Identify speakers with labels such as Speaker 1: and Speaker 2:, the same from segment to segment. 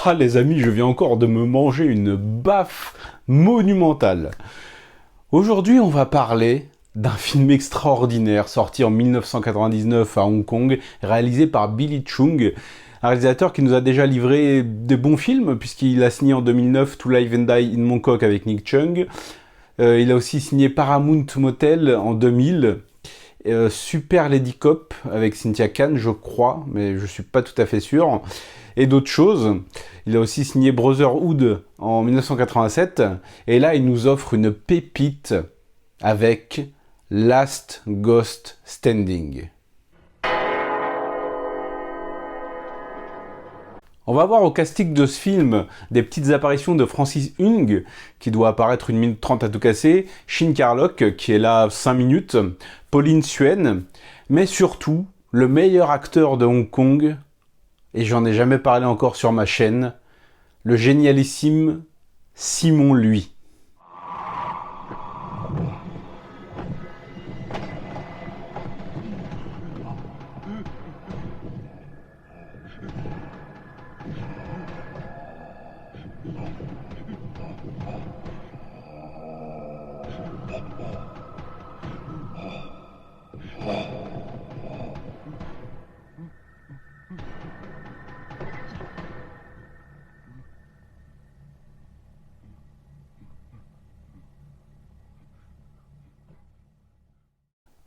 Speaker 1: Ah les amis, je viens encore de me manger une baffe monumentale. Aujourd'hui, on va parler d'un film extraordinaire sorti en 1999 à Hong Kong, réalisé par Billy Cheung, un réalisateur qui nous a déjà livré des bons films, puisqu'il a signé en 2009 To Live and Die in Mongkok avec Nick Chung. Il a aussi signé Paramount Motel en 2000, Super Lady Cop avec Cynthia Khan, je crois, mais je suis pas tout à fait sûr, et d'autres choses. Il a aussi signé Brotherhood en 1987, et là il nous offre une pépite avec Last Ghost Standing. On va voir au casting de ce film des petites apparitions de Francis Ung, qui doit apparaître 1 minute 30 à tout casser, Shin Kar-lok, qui est là 5 minutes, Pauline Suen, mais surtout, le meilleur acteur de Hong Kong, et j'en ai jamais parlé encore sur ma chaîne, le génialissime Simon Lui.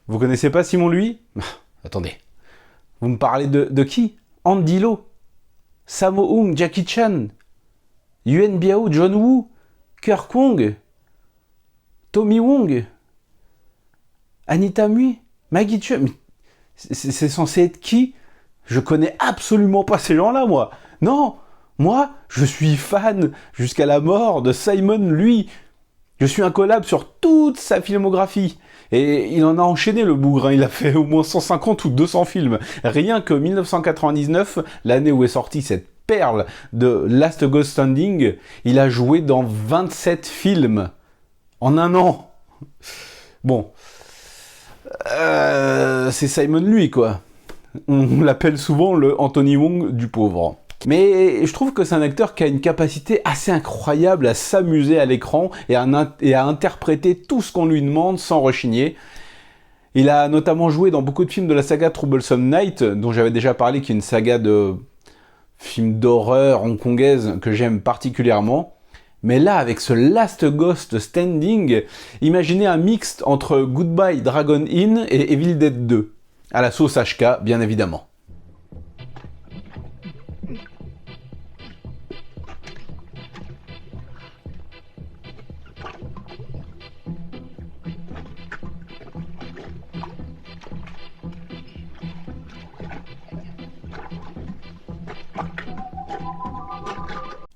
Speaker 1: Vous connaissez pas Simon Lui? Attendez. Vous me parlez de qui? Andy Lau, Sammo Hung, Jackie Chan, Yuen Biao, John Woo, Kirk Wong, Tommy Wong, Anita Mui, Maggie Cheung. C'est censé être qui? Je connais absolument pas ces gens-là, moi. Non, moi, je suis fan jusqu'à la mort de Simon Lui. Je suis un collab sur toute sa filmographie. Et il en a enchaîné le bougre, hein. Il a fait au moins 150 ou 200 films. Rien que 1999, l'année où est sortie cette perle de Last Ghost Standing, il a joué dans 27 films. En un an. Bon. C'est Simon Lui, quoi. On l'appelle souvent le Anthony Wong du pauvre. Mais je trouve que c'est un acteur qui a une capacité assez incroyable à s'amuser à l'écran et à interpréter tout ce qu'on lui demande sans rechigner. Il a notamment joué dans beaucoup de films de la saga Troublesome Night, dont j'avais déjà parlé, qui est une saga de films d'horreur hongkongaise que j'aime particulièrement. Mais là, avec ce Last Ghost Standing, imaginez un mixte entre Goodbye Dragon Inn et Evil Dead 2. À la sauce HK, bien évidemment.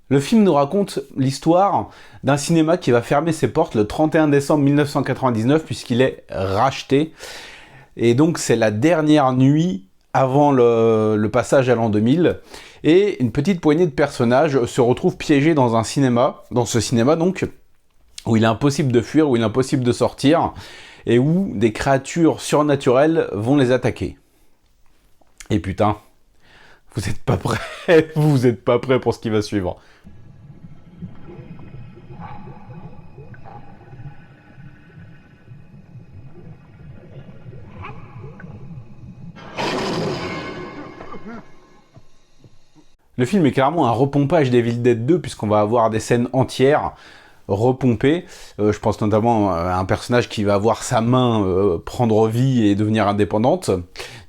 Speaker 1: Le film nous raconte l'histoire d'un cinéma qui va fermer ses portes le 31 décembre 1999 puisqu'il est racheté. Et donc c'est la dernière nuit avant le passage à l'an 2000. Et une petite poignée de personnages se retrouvent piégés dans un cinéma, dans ce cinéma donc, où il est impossible de fuir, où il est impossible de sortir, et où des créatures surnaturelles vont les attaquer. Et putain, vous êtes pas prêts, vous êtes pas prêts pour ce qui va suivre. Le film est clairement un repompage d'Evil Dead 2 puisqu'on va avoir des scènes entières repompées. Je pense notamment à un personnage qui va voir sa main prendre vie et devenir indépendante.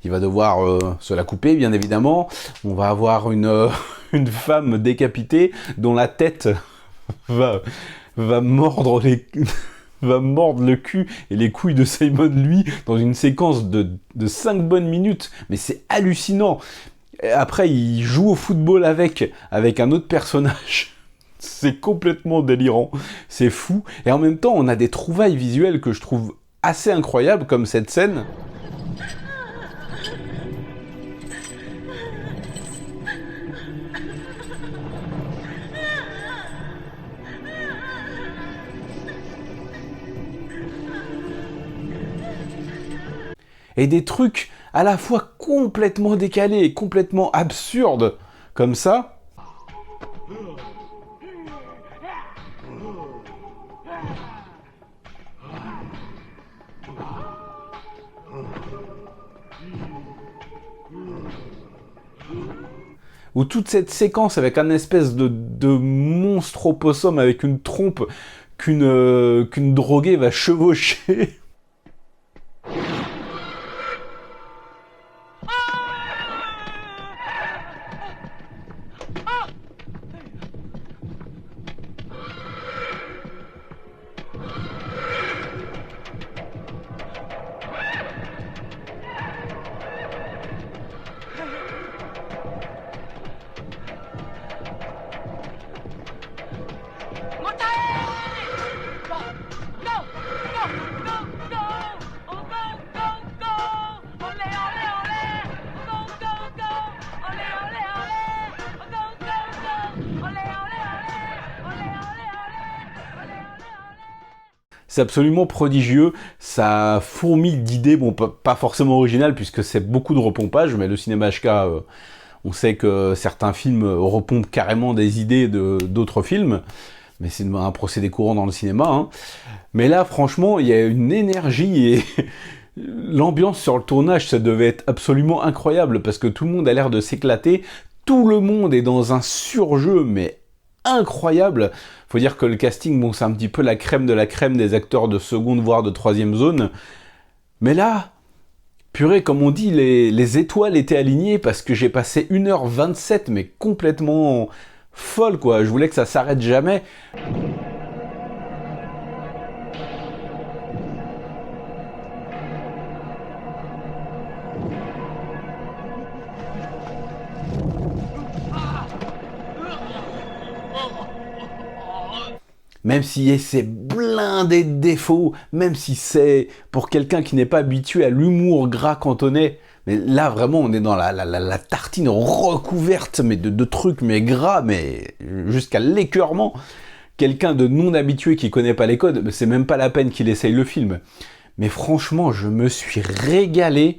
Speaker 1: Il va devoir se la couper, bien évidemment. On va avoir une femme décapitée dont la tête va mordre va mordre le cul et les couilles de Simon Lui dans une séquence de 5 bonnes minutes. Mais c'est hallucinant. Après, il joue au football avec un autre personnage. C'est complètement délirant. C'est fou. Et en même temps, on a des trouvailles visuelles que je trouve assez incroyables, comme cette scène. Et des trucs à la fois complètement décalés et complètement absurdes, comme ça. où toute cette séquence avec un espèce de monstre opossum avec une trompe qu'une droguée va chevaucher. C'est absolument prodigieux, ça fourmille d'idées, bon pas forcément originales puisque c'est beaucoup de repompage, mais le cinéma HK, on sait que certains films repompent carrément des idées d'autres films, mais c'est un procédé courant dans le cinéma. Hein. Mais là, franchement, il y a une énergie et l'ambiance sur le tournage, ça devait être absolument incroyable parce que tout le monde a l'air de s'éclater, tout le monde est dans un surjeu, mais incroyable. Faut dire que le casting, bon, c'est un petit peu la crème de la crème des acteurs de seconde voire de troisième zone. Mais là, purée, comme on dit, les étoiles étaient alignées parce que j'ai passé 1h27, mais complètement folle, quoi. Je voulais que ça s'arrête jamais. Même si c'est blindé de défauts, même si c'est pour quelqu'un qui n'est pas habitué à l'humour gras cantonais, mais là vraiment on est dans la tartine recouverte mais de trucs mais gras, mais jusqu'à l'écœurement. Quelqu'un de non habitué qui connaît pas les codes, c'est même pas la peine qu'il essaye le film. Mais franchement, je me suis régalé.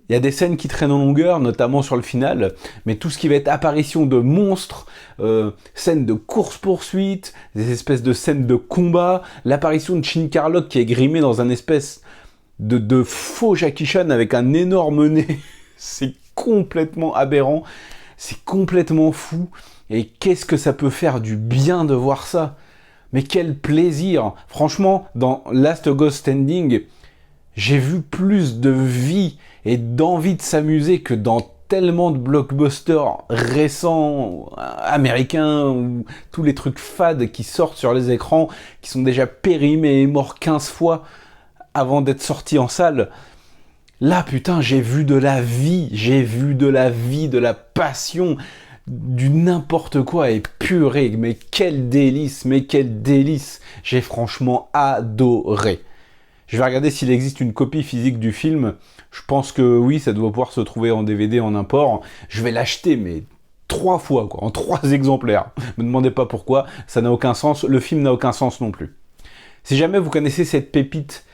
Speaker 1: Il y a des scènes qui traînent en longueur, notamment sur le final, mais tout ce qui va être apparition de monstres, scènes de course-poursuite, des espèces de scènes de combat, l'apparition de Chin Carlock qui est grimé dans un espèce de faux Jackie Chan avec un énorme nez, c'est complètement aberrant, c'est complètement fou, et qu'est-ce que ça peut faire du bien de voir ça? Mais quel plaisir! Franchement, dans Last Ghost Standing, j'ai vu plus de vie et d'envie de s'amuser que dans tellement de blockbusters récents, américains, ou tous les trucs fades qui sortent sur les écrans, qui sont déjà périmés et morts 15 fois avant d'être sortis en salle. Là, putain, j'ai vu de la vie, de la passion, du n'importe quoi, et purée, mais quel délice, j'ai franchement adoré. Je vais regarder s'il existe une copie physique du film. Je pense que oui, ça doit pouvoir se trouver en DVD, en import. Je vais l'acheter, mais 3 fois, quoi, en 3 exemplaires. Me demandez pas pourquoi, ça n'a aucun sens. Le film n'a aucun sens non plus. Si jamais vous connaissez cette pépite,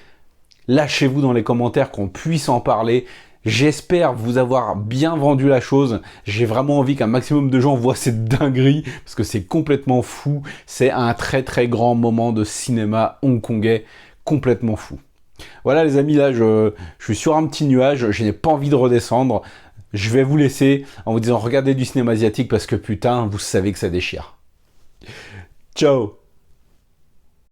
Speaker 1: lâchez-vous dans les commentaires qu'on puisse en parler. J'espère vous avoir bien vendu la chose. J'ai vraiment envie qu'un maximum de gens voient cette dinguerie, parce que c'est complètement fou. C'est un très très grand moment de cinéma hongkongais. Complètement fou. Voilà les amis, là je suis sur un petit nuage, je n'ai pas envie de redescendre. Je vais vous laisser en vous disant regardez du cinéma asiatique parce que putain, vous savez que ça déchire. Ciao.